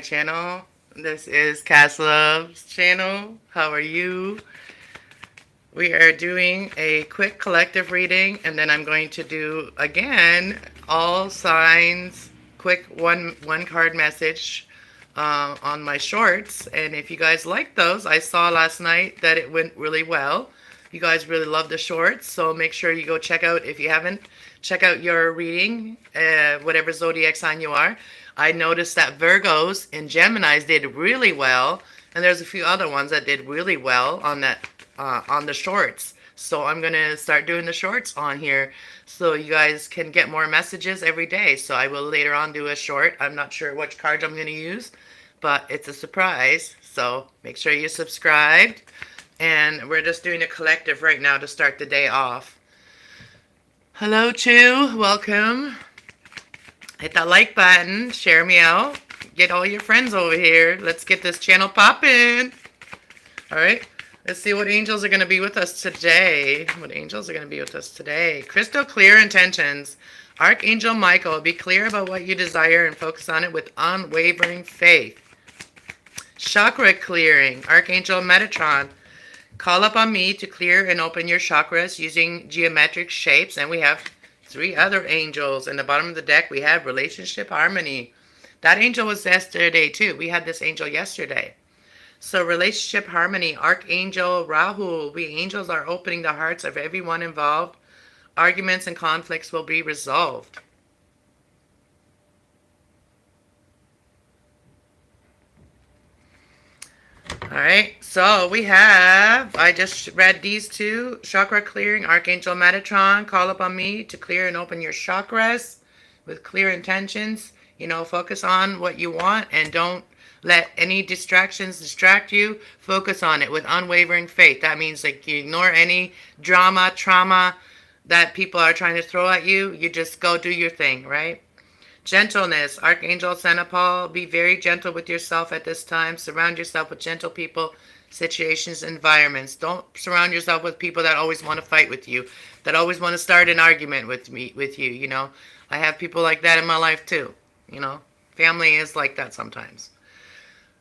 channel. This is Love's channel. How are you? We are doing a quick collective reading, and then I'm going to do again all signs quick one card message on my shorts. And if you guys like those, I saw last night that it went really well. You guys really love the shorts, so make sure you go check out, if you haven't, check out your reading, whatever zodiac sign you are. I noticed that Virgos and Geminis did really well, and there's a few other ones that did really well on the shorts. So I'm gonna start doing the shorts on here, so you guys can get more messages every day. So I will later on do a short. I'm not sure which cards I'm gonna use, but it's a surprise. So make sure you're subscribed. And we're just doing a collective right now to start the day off. Hello, Chu. Welcome. Hit that like button. Share me out. Get all your friends over here. Let's get this channel popping. All right. Let's see what angels are going to be with us today. Crystal clear intentions. Archangel Michael, be clear about what you desire and focus on it with unwavering faith. Chakra clearing. Archangel Metatron. Call upon me to clear and open your chakras using geometric shapes. And we have 3 other angels. In the bottom of the deck, we have relationship harmony. That angel was yesterday too. We had this angel yesterday. So relationship harmony, Archangel Rahul. We angels are opening the hearts of everyone involved. Arguments and conflicts will be resolved. All right, so we have, I just read these 2, chakra clearing, Archangel Metatron, call upon me to clear and open your chakras with clear intentions. Focus on what you want and don't let any distractions distract you. Focus on it with unwavering faith. That means like you ignore any drama, trauma that people are trying to throw at you. You just go do your thing, right? Gentleness, Archangel Saint Paul, be very gentle with yourself at this time. Surround yourself with gentle people, situations, environments. Don't surround yourself with people that always want to fight with you, that always want to start an argument with you. I have people like that in my life too. Family is like that sometimes.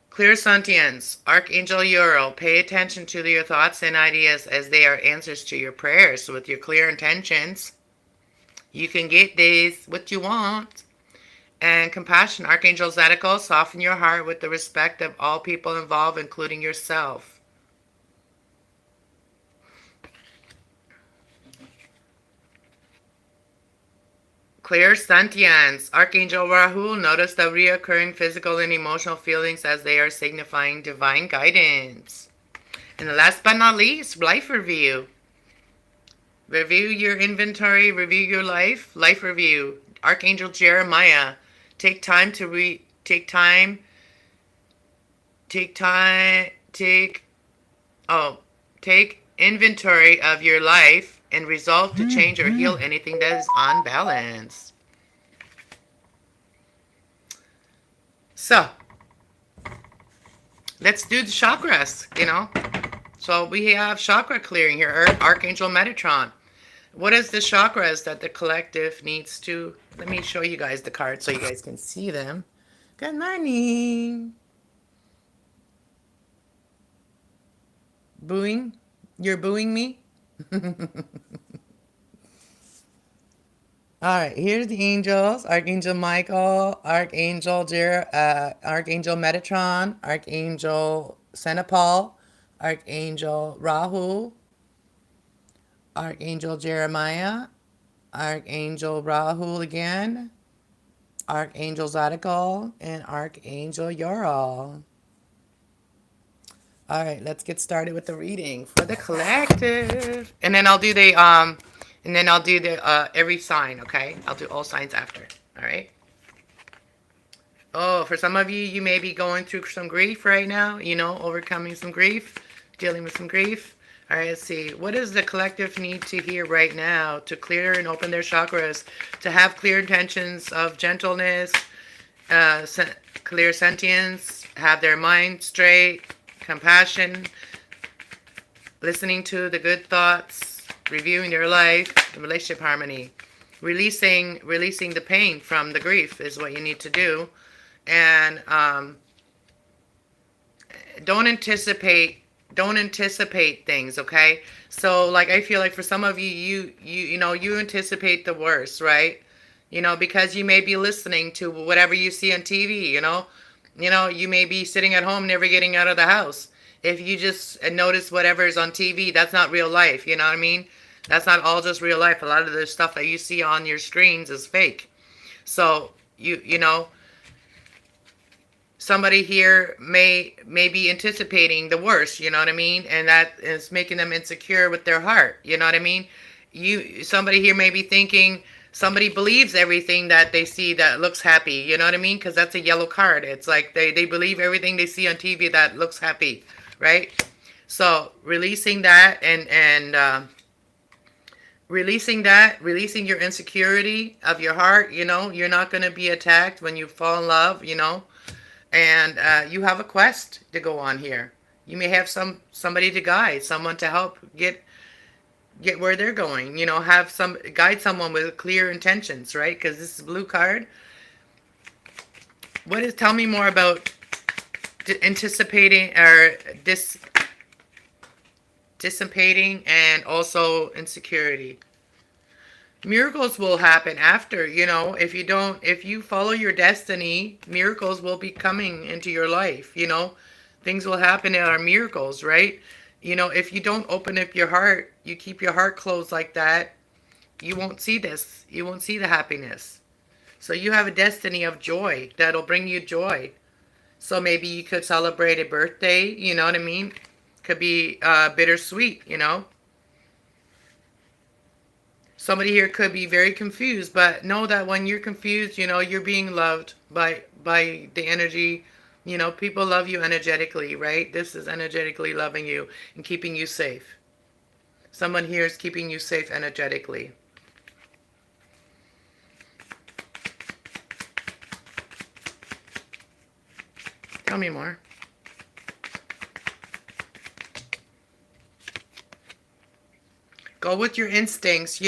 Clear sentience, Archangel Uriel, pay attention to your thoughts and ideas as they are answers to your prayers. So with your clear intentions, you can get this what you want. And compassion, Archangel Zadkiel, soften your heart with the respect of all people involved, including yourself. Clear sentience, Archangel Rahul, notice the reoccurring physical and emotional feelings as they are signifying divine guidance. And last but not least, life review. Review your inventory, review your life review. Archangel Jeremiah, take inventory of your life and resolve to change or heal anything that is unbalanced. So, let's do the chakras, So we have chakra clearing here, Archangel Metatron. What is the chakras that the collective needs to... Let me show you guys the cards so you guys can see them. Good morning. Booing? You're booing me? All right, here's the angels. Archangel Michael, Archangel Metatron, Archangel Saint Paul, Archangel Rahul, Archangel Jeremiah, Archangel Rahul again, Archangel Zadkiel, and Archangel Uriel. All right, let's get started with the reading for the collective, and then I'll do the every sign. Okay, I'll do all signs after. All right. Oh, for some of you, you may be going through some grief right now. Overcoming some grief, dealing with some grief. All right, let's see. What does the collective need to hear right now to clear and open their chakras, to have clear intentions of gentleness, clear sentience, have their mind straight, compassion, listening to the good thoughts, reviewing their life, relationship harmony, releasing the pain from the grief is what you need to do. And don't anticipate things, okay? So like I feel like for some of you, you anticipate the worst, right? Because you may be listening to whatever you see on TV, you may be sitting at home never getting out of the house. If you just notice whatever is on TV, that's not real life, you know what I mean? That's not all just real life. A lot of the stuff that you see on your screens is fake. So somebody here may be anticipating the worst, you know what I mean? And that is making them insecure with their heart, you know what I mean? Somebody here may be thinking somebody believes everything that they see that looks happy, you know what I mean? Because that's a yellow card. It's like they believe everything they see on TV that looks happy, right? So releasing that and releasing your insecurity of your heart, you're not going to be attacked when you fall in love, and you have a quest to go on here. You may have somebody to guide, someone to help get where they're going. Guide someone with clear intentions, right? Because this is a blue card. Tell me more about anticipating or dissipating and also insecurity. Miracles will happen after, if you follow your destiny, miracles will be coming into your life, things will happen that are miracles, right? If you don't open up your heart, you keep your heart closed like that, you won't see this, you won't see the happiness. So you have a destiny of joy that'll bring you joy. So maybe you could celebrate a birthday, you know what I mean? Could be bittersweet, Somebody here could be very confused, but know that when you're confused, you're being loved by the energy. People love you energetically, right? This is energetically loving you and keeping you safe. Someone here is keeping you safe energetically. Tell me more. Go with your instincts,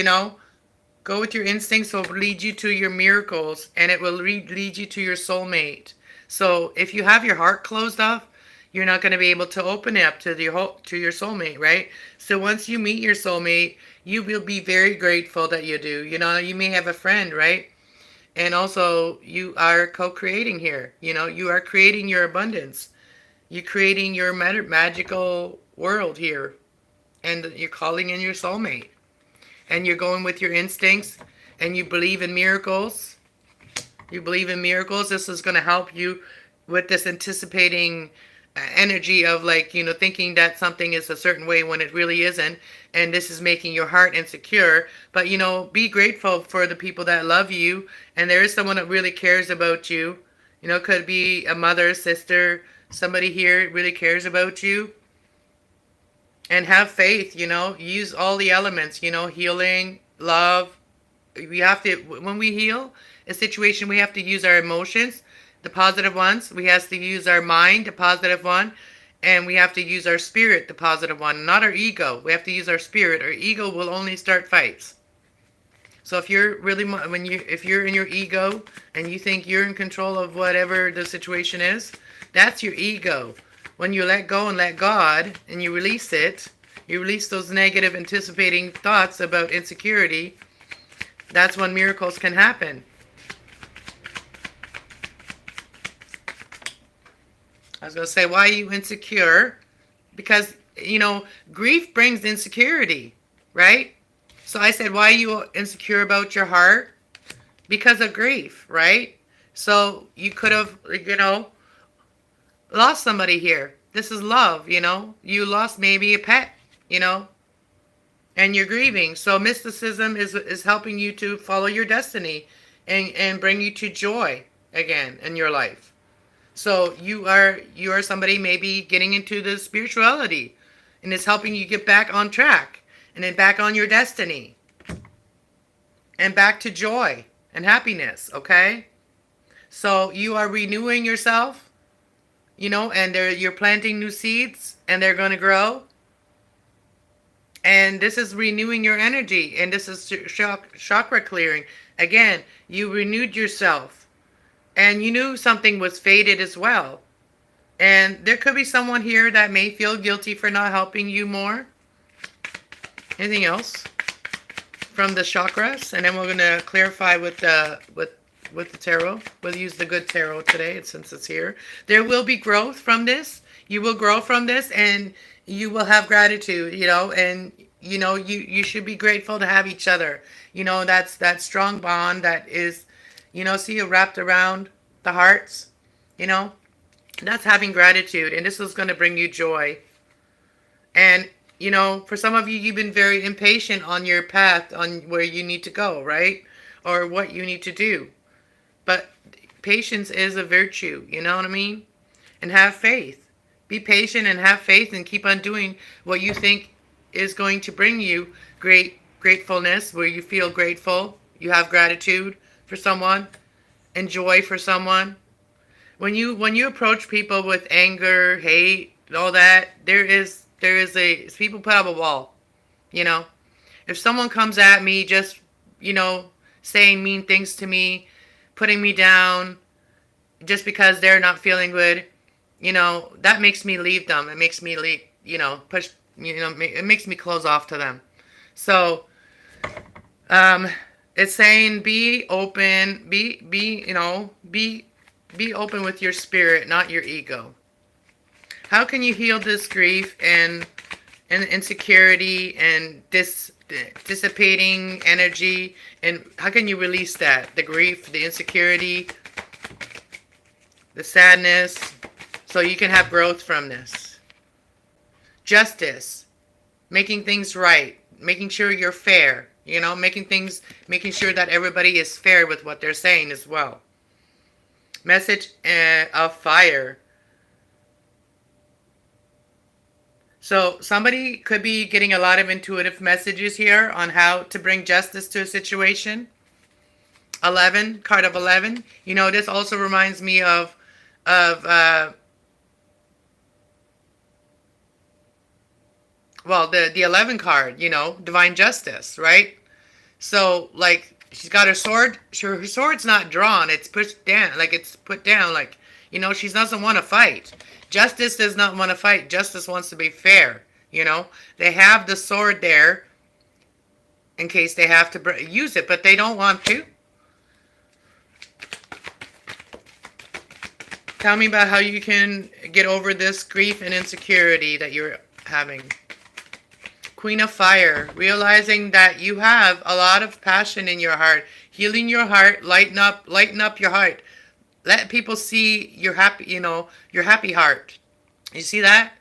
Go with your instincts will lead you to your miracles, and it will lead you to your soulmate. So if you have your heart closed off, you're not going to be able to open it up to your soulmate, right? So once you meet your soulmate, you will be very grateful that you do. You may have a friend, right? And also you are co-creating here. You are creating your abundance. You're creating your magical world here. And you're calling in your soulmate. And you're going with your instincts. And you believe in miracles. You believe in miracles. This is going to help you with this anticipating energy of thinking that something is a certain way when it really isn't. And this is making your heart insecure. But, be grateful for the people that love you. And there is someone that really cares about you. Could be a mother, sister, somebody here really cares about you. And have faith, use all the elements, healing, love. When we heal a situation, we have to use our emotions, the positive ones. We have to use our mind, the positive one. And we have to use our spirit, the positive one, not our ego. We have to use our spirit. Our ego will only start fights. So if you're if you're in your ego and you think you're in control of whatever the situation is, that's your ego. When you let go and let God and you release it, you release those negative anticipating thoughts about insecurity, that's when miracles can happen. I was going to say, why are you insecure? Because, grief brings insecurity, right? So I said, why are you insecure about your heart? Because of grief, right? So you could have, lost somebody here. This is love, You lost maybe a pet, and you're grieving. So mysticism is helping you to follow your destiny and bring you to joy again in your life. So you are somebody maybe getting into the spirituality, and it's helping you get back on track and then back on your destiny and back to joy and happiness, okay? So you are renewing yourself. And you're planting new seeds, and they're going to grow. And this is renewing your energy, and this is chakra clearing. Again, you renewed yourself, and you knew something was faded as well. And there could be someone here that may feel guilty for not helping you more. Anything else from the chakras? And then we're going to clarify with the tarot. We'll use the good tarot today since it's here. There will be growth from this. You will grow from this, and you will have gratitude, and you should be grateful to have each other. That's that strong bond that is, see you wrapped around the hearts, that's having gratitude, and this is going to bring you joy. And for some of you, you've been very impatient on your path, on where you need to go, right? Or what you need to do. But patience is a virtue, you know what I mean? And have faith. Be patient and have faith, and keep on doing what you think is going to bring you gratefulness, where you feel grateful, you have gratitude for someone, and joy for someone. When you approach people with anger, hate, all that, there is people put up a wall. If someone comes at me just, saying mean things to me, putting me down just because they're not feeling good, that makes me leave them. It makes me leave, push, it makes me close off to them. So, it's saying be open, be open with your spirit, not your ego. How can you heal this grief and insecurity and dissipating energy? And how can you release that? The grief, the insecurity, the sadness, so you can have growth from this. Justice, making things right, making sure you're fair, making sure that everybody is fair with what they're saying as well. Message of fire. So somebody could be getting a lot of intuitive messages here on how to bring justice to a situation. 11, card of 11. This also reminds me of the 11 card, divine justice, right? So, like, she's got her sword. Her sword's not drawn. It's pushed down. Like, it's put down. Like, she doesn't want to fight. Justice does not want to fight. Justice wants to be fair. They have the sword there in case they have to use it, but they don't want to. Tell me about how you can get over this grief and insecurity that you're having. Queen of Fire, realizing that you have a lot of passion in your heart, healing your heart, lighten up your heart. Let people see your happy, your happy heart. You see that?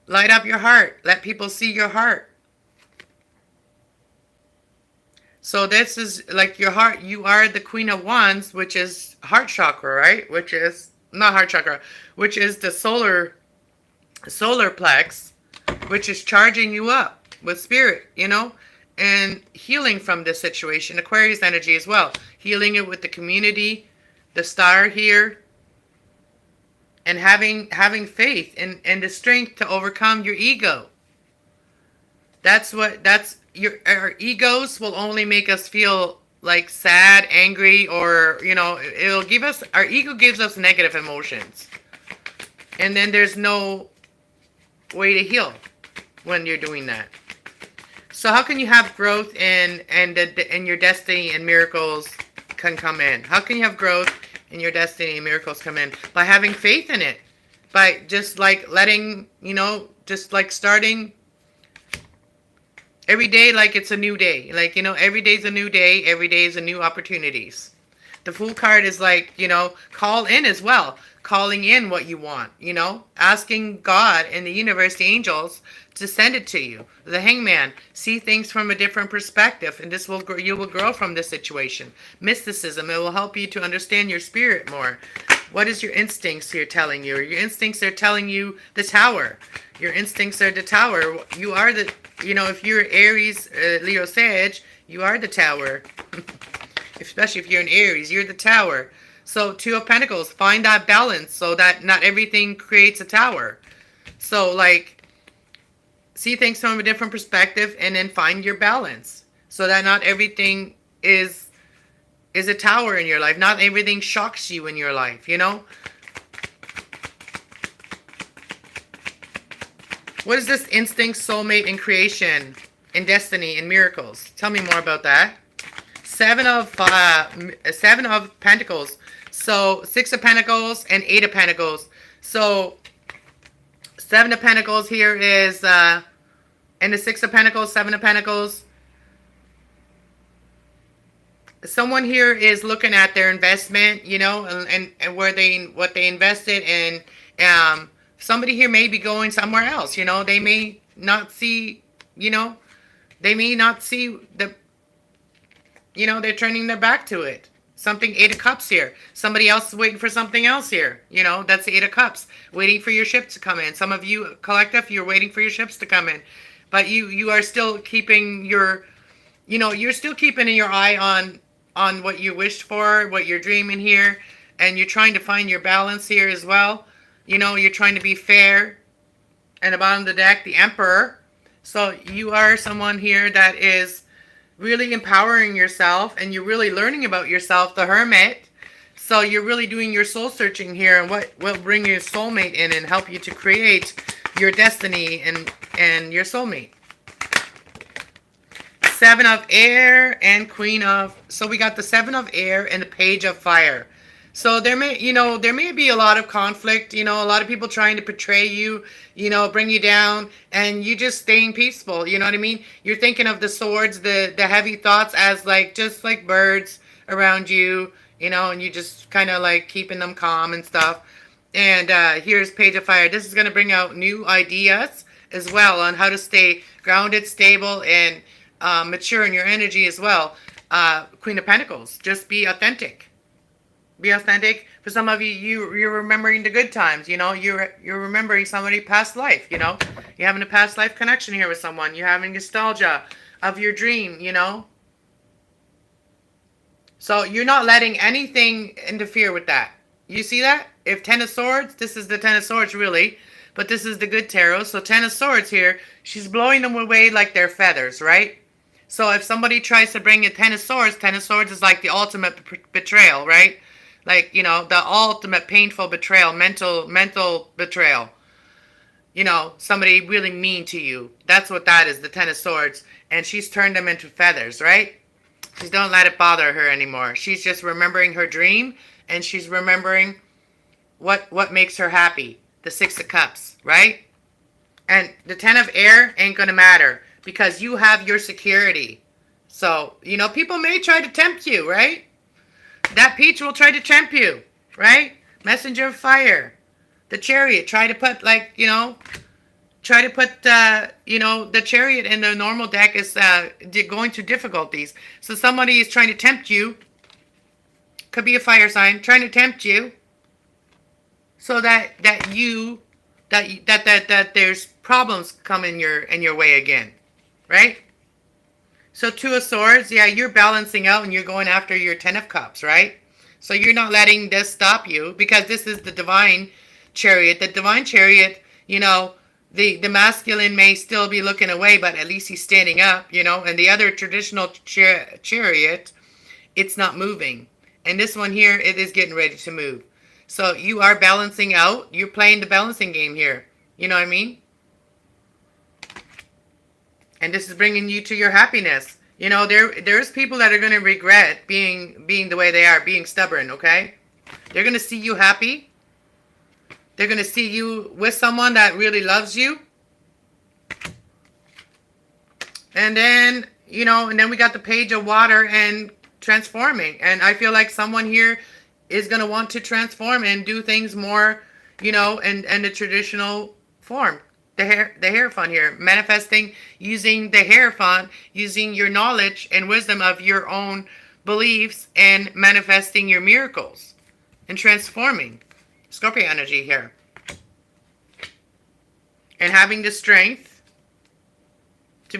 Light up your heart. Let people see your heart. So this is like your heart. You are the Queen of Wands, which is heart chakra, right? Which is not heart chakra, which is the solar plex, which is charging you up with spirit, and healing from this situation. Aquarius energy as well. Healing it with the community, the star here, and having faith and the strength to overcome your ego. Our egos will only make us feel like sad, angry, or, our ego gives us negative emotions. And then there's no way to heal when you're doing that. So how can you have growth and your destiny and miracles can come in? How can you have growth and your destiny and miracles come in? By having faith in it. By just like letting, just like starting every day like it's a new day. Like, every day's a new day. Every day is a new opportunities. The Fool card is like, call in as well. Calling in what you want, asking God and the universe, the angels, to send it to you. The Hangman, see things from a different perspective, and you will grow from this situation. Mysticism, it will help you to understand your spirit more. What is your instincts here telling you? Your instincts are telling you the Tower. Your instincts are the Tower. You are the, if you're Aries, Leo, Sag, you are the Tower. Especially if you're an Aries, you're the Tower. So, Two of Pentacles, find that balance so that not everything creates a tower. So, like, see things from a different perspective and then find your balance so that not everything is a tower in your life. Not everything shocks you in your life, What is this instinct, soulmate, and creation, and destiny, and miracles? Tell me more about that. Seven of Pentacles. So 6 of Pentacles and 8 of Pentacles. So 7 of Pentacles here is, and the 6 of Pentacles, 7 of Pentacles. Someone here is looking at their investment, you know, and what they invested in. Somebody here may be going somewhere else, you know. They may not see, you know, they may not see the, you know, they're turning their back to it. Something, 8 of Cups here. Somebody else is waiting for something else here. You know, that's the 8 of Cups. Waiting for your ship to come in. Some of you, collective, you're waiting for your ships to come in. But you are still keeping your, you know, you're still keeping your eye on what you wished for, what you're dreaming here. And you're trying to find your balance here as well. You know, you're trying to be fair. And the bottom of the deck, the Emperor. So you are someone here that is really empowering yourself, and you're really learning about yourself, the Hermit. So you're really doing your soul searching here, and what will bring your soulmate in and help you to create your destiny and your soulmate. 7 of Air and Queen of, so we got the 7 of Air and the Page of Fire. So there may be a lot of conflict, you know, a lot of people trying to portray you, you know, bring you down, and you just staying peaceful, you know what I mean? You're thinking of the swords, the heavy thoughts as like, just like birds around you, you know, and you just kind of like keeping them calm and stuff. And here's Page of Fire. This is going to bring out new ideas as well on how to stay grounded, stable, and mature in your energy as well. Queen of Pentacles, just be authentic. Be authentic. For some of you, you're remembering the good times. You know, you're remembering somebody's past life. You know, you're having a past life connection here with someone. You're having nostalgia of your dream. You know, so you're not letting anything interfere with that. You see that? If 10 of Swords, this is the 10 of Swords really, but this is the good tarot. So 10 of Swords here, she's blowing them away like they're feathers, right? So if somebody tries to bring a 10 of Swords is like the ultimate betrayal, right? Like, you know, the ultimate painful betrayal, mental betrayal. You know, somebody really mean to you. That's what that is, the 10 of Swords. And she's turned them into feathers, right? She don't let it bother her anymore. She's just remembering her dream, and she's remembering what makes her happy. The 6 of Cups, right? And the 10 of Air ain't going to matter because you have your security. So, you know, people may try to tempt you, right? That Peach will try to tempt you, right? Messenger of Fire. The Chariot. Try to put, like, you know, you know, the Chariot in the normal deck is going through difficulties. So somebody is trying to tempt you. Could be a fire sign. Trying to tempt you. So that there's problems come in your way again. Right? So 2 of Swords, yeah, you're balancing out and you're going after your 10 of Cups, right? So you're not letting this stop you because this is the Divine Chariot. The Divine Chariot, you know, the masculine may still be looking away, but at least he's standing up, you know. And the other traditional chariot, it's not moving. And this one here, it is getting ready to move. So you are balancing out. You're playing the balancing game here. You know what I mean? And this is bringing you to your happiness. You know, there's people that are going to regret being the way they are, being stubborn, okay? They're going to see you happy. They're going to see you with someone that really loves you. And then, you know, and then we got the Page of Water and transforming. And I feel like someone here is going to want to transform and do things more, you know, in the traditional form. The Hierophant here, manifesting using the Hierophant, using your knowledge and wisdom of your own beliefs and manifesting your miracles and transforming. Scorpio energy here. And having the strength to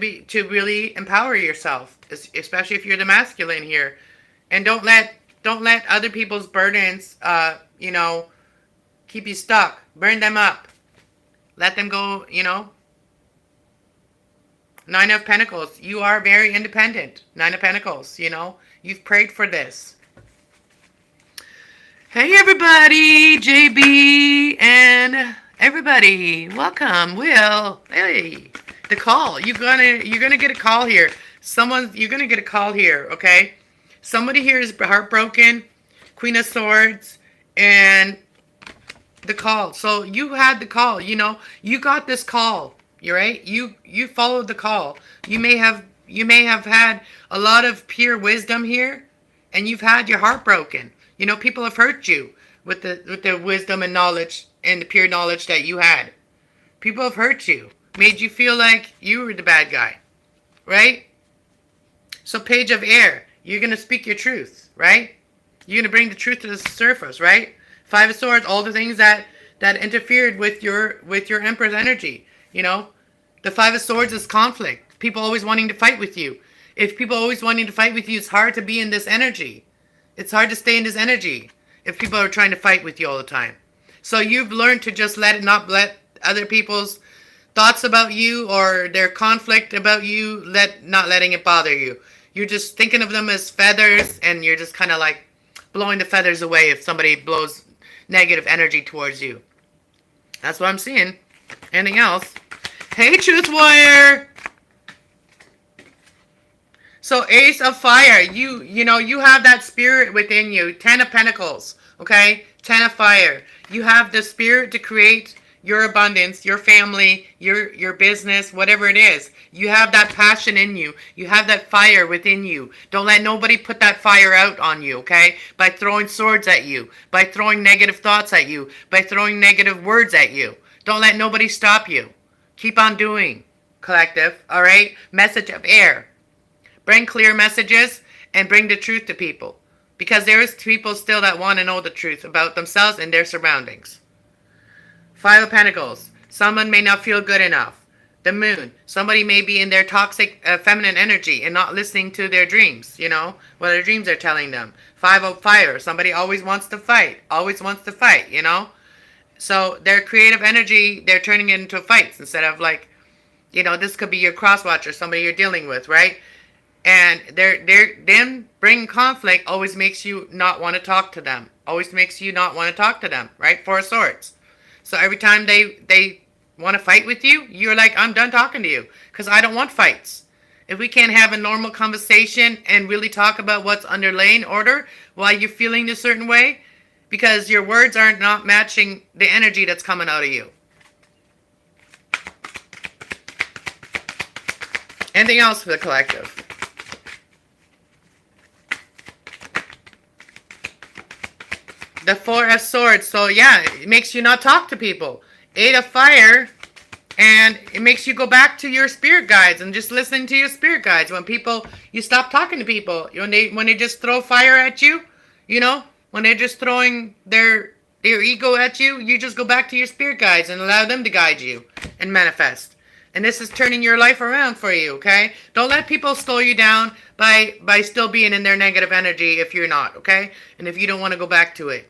really empower yourself, especially if you're the masculine here. And don't let other people's burdens you know, keep you stuck. Burn them up. Let them go, you know. 9 of Pentacles. You are very independent. 9 of Pentacles, you know. You've prayed for this. Hey everybody, JB and everybody, welcome. Will, hey, the call. You're gonna get a call here. You're gonna get a call here. Okay, somebody here is heartbroken. Queen of Swords and the call. So you had the call. You got this call. You're right. You followed the call. You may have had a lot of pure wisdom here, and you've had your heart broken. People have hurt you with the wisdom and knowledge and the pure knowledge that you had. People have hurt you, made you feel like you were the bad guy, right? So Page of Air, you're gonna speak your truth, right? You're gonna bring the truth to the surface, right? Five of Swords, all the things that interfered with your Empress energy. The Five of Swords is conflict. People always wanting to fight with you. If people always wanting to fight with you, it's hard to be in this energy. It's hard to stay in this energy if people are trying to fight with you all the time. So you've learned to just not let other people's thoughts about you or their conflict about you, not letting it bother you. You're just thinking of them as feathers, and you're just kind of like blowing the feathers away if somebody blows negative energy towards you. That's what I'm seeing. Anything else? Hey, Truth Warrior! So Ace of Fire, you have that spirit within you. 10 of Pentacles, okay? 10 of Fire. You have the spirit to create your abundance, your family, your business, whatever it is. You have that passion in you. You have that fire within you. Don't let nobody put that fire out on you, okay? By throwing swords at you, by throwing negative thoughts at you, by throwing negative words at you. Don't let nobody stop you. Keep on doing, collective, all right? Message of Air. Bring clear messages and bring the truth to people. Because there is people still that want to know the truth about themselves and their surroundings. Five of Pentacles. Someone may not feel good enough. The Moon. Somebody may be in their toxic feminine energy and not listening to their dreams, what their dreams are telling them. Five of Fire. Somebody always wants to fight. Always wants to fight, So their creative energy, they're turning it into fights instead of this could be your cross watcher, somebody you're dealing with, right? And them bringing conflict always makes you not want to talk to them. Always makes you not want to talk to them, right? Four of Swords. So every time they want to fight with you, you're like, I'm done talking to you because I don't want fights. If we can't have a normal conversation and really talk about what's underlying order while you're feeling a certain way, because your words aren't not matching the energy that's coming out of you. Anything else for the collective? The Four of Swords. So yeah, it makes you not talk to people. Eight of Fire. And it makes you go back to your spirit guides and just listening to your spirit guides. When you stop talking to people. When they just throw fire at you, when they're just throwing their ego at you, you just go back to your spirit guides and allow them to guide you and manifest. And this is turning your life around for you, okay? Don't let people slow you down by still being in their negative energy if you're not, okay? And if you don't want to go back to it.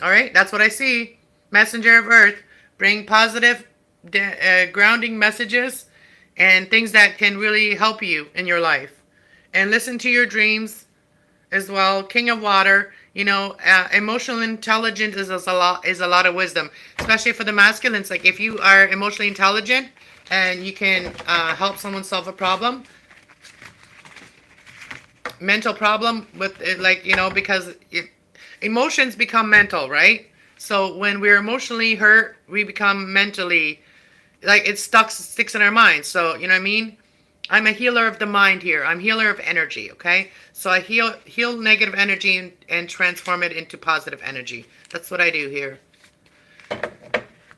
All right, that's what I see. Messenger of Earth, bring positive grounding messages and things that can really help you in your life. And listen to your dreams as well. King of Water, emotional intelligence is a lot of wisdom, especially for the masculines. Like if you are emotionally intelligent and you can help someone solve a problem, mental problem with it, because emotions become mental, right? So when we're emotionally hurt, we become mentally, it sticks in our minds. So, you know what I mean? I'm a healer of the mind here. I'm a healer of energy, okay? So I heal negative energy and transform it into positive energy. That's what I do here.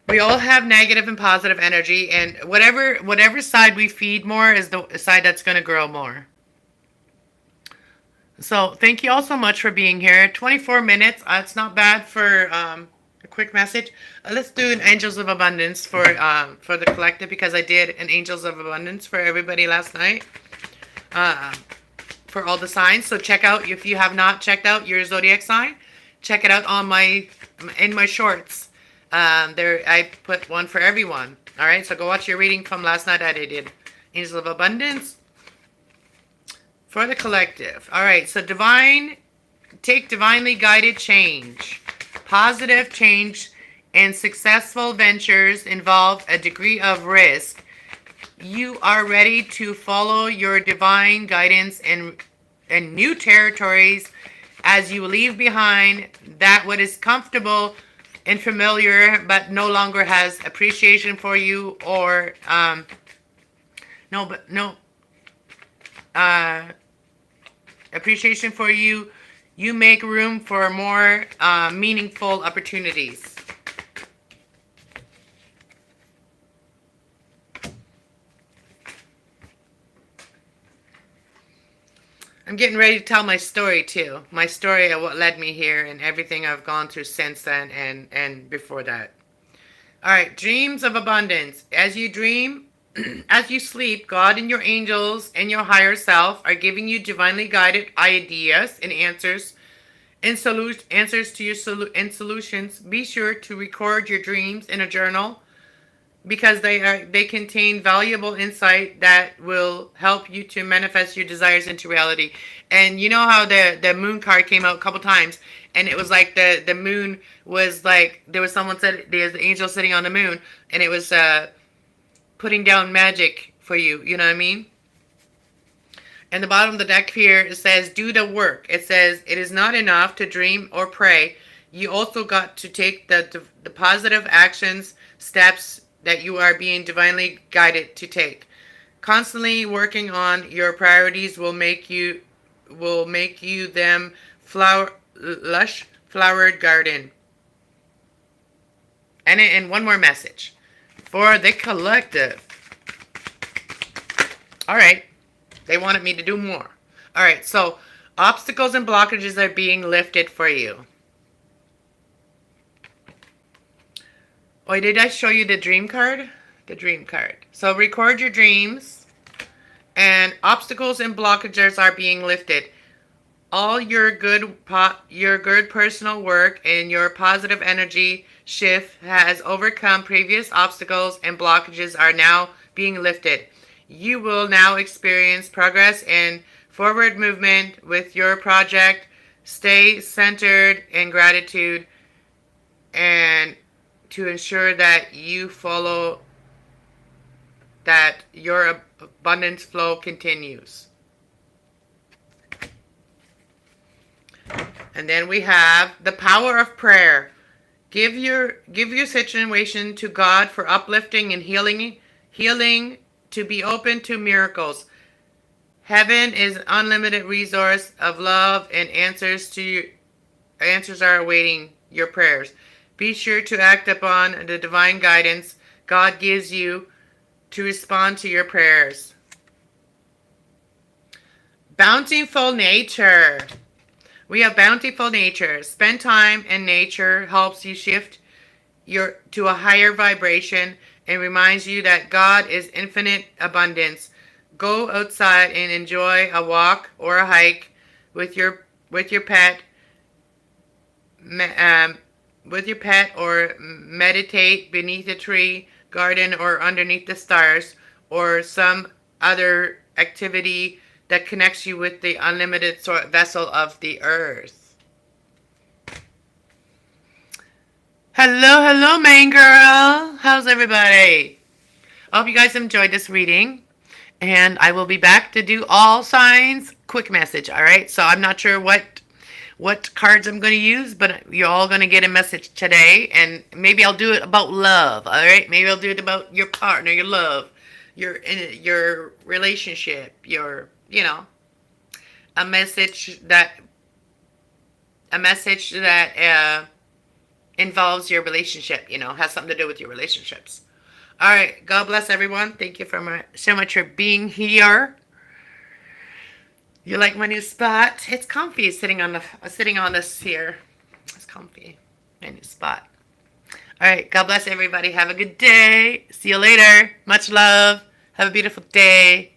We all have negative and positive energy, and whatever side we feed more is the side that's going to grow more. So thank you all so much for being here. 24 minutes. It's not bad for a quick message. Let's do an Angels of Abundance for the collective, because I did an Angels of Abundance for everybody last night for all the signs. So check out, if you have not checked out your zodiac sign, check it out in my shorts. There I put one for everyone. All right, so go watch your reading from last night that I did. Angels of Abundance for the collective. All right, so take divinely guided change. Positive change and successful ventures involve a degree of risk. You are ready to follow your divine guidance in new territories as you leave behind that what is comfortable and familiar but no longer has appreciation for you or appreciation for you. You make room for more meaningful opportunities. I'm getting ready to tell my story too. My story of what led me here and everything I've gone through since then and before that. All right, dreams of abundance. As you dream, as you sleep, God and your angels and your higher self are giving you divinely guided ideas and answers and answers to your solutions. Be sure to record your dreams in a journal because they contain valuable insight that will help you to manifest your desires into reality. And you know how the moon card came out a couple times, and it was like the moon was like there was someone said there's the angel sitting on the moon, and it was putting down magic for you. You know what I mean? And the bottom of the deck here it says do the work. It says it is not enough to dream or pray. You also got to take the positive actions, steps that you are being divinely guided to take. Constantly working on your priorities will make you them lush flowered garden. And one more message for the collective. All right, they wanted me to do more. All right, so obstacles and blockages are being lifted for you. Oh, did I show you the dream card? The dream card. So record your dreams and obstacles and blockages are being lifted. All your good personal work and your positive energy shift has overcome previous obstacles and blockages are now being lifted. You will now experience progress and forward movement with your project. Stay centered in gratitude and to ensure that you follow that your abundance flow continues. And then we have the power of prayer. Give your situation to God for uplifting and healing to be open to miracles. Heaven is an unlimited resource of love and answers are awaiting your prayers. Be sure to act upon the divine guidance God gives you to respond to your prayers. Bountiful nature. We have bountiful nature. Spend time in nature helps you shift to a higher vibration and reminds you that God is infinite abundance. Go outside and enjoy a walk or a hike with your pet. Or meditate beneath a tree, garden, or underneath the stars, or some other activity that connects you with the unlimited vessel of the earth. Hello, main girl. How's everybody? I hope you guys enjoyed this reading. And I will be back to do all signs quick message, all right? So I'm not sure what cards I'm going to use, but you're all going to get a message today. And maybe I'll do it about love, all right? Maybe I'll do it about your partner, your love, your relationship, a message that involves your relationship, has something to do with your relationships. All right. God bless everyone. Thank you so much for being here. You like my new spot? It's comfy sitting on this here. It's comfy. My new spot. All right. God bless everybody. Have a good day. See you later. Much love. Have a beautiful day.